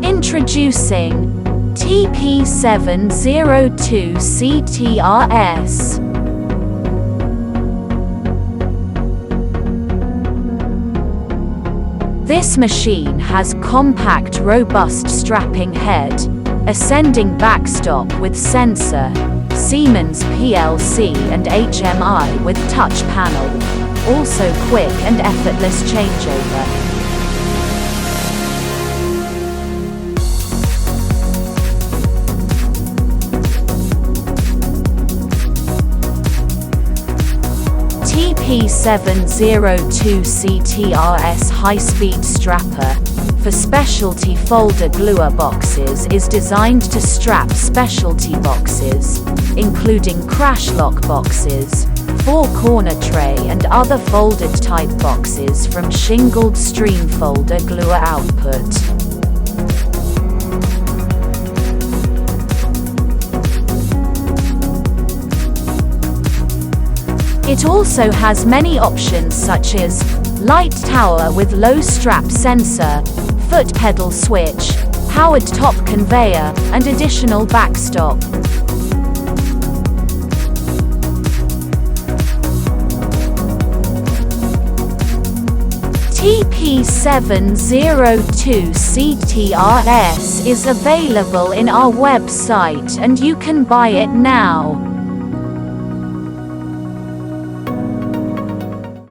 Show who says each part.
Speaker 1: Introducing TP-702CTRS. This machine has compact, robust strapping head, ascending backstop with sensor, Siemens PLC and HMI with touch panel, also quick and effortless changeover. TP-702CTRS High Speed Strapper for specialty folder gluer boxes is designed to strap specialty boxes, including crash lock boxes, four-corner tray and other folded type boxes from shingled-stream folder gluer output. It also has many options such as light tower with low strap sensor, foot pedal switch, powered top conveyor, and additional backstop. TP-702CTRS is available in our website and you can buy it now.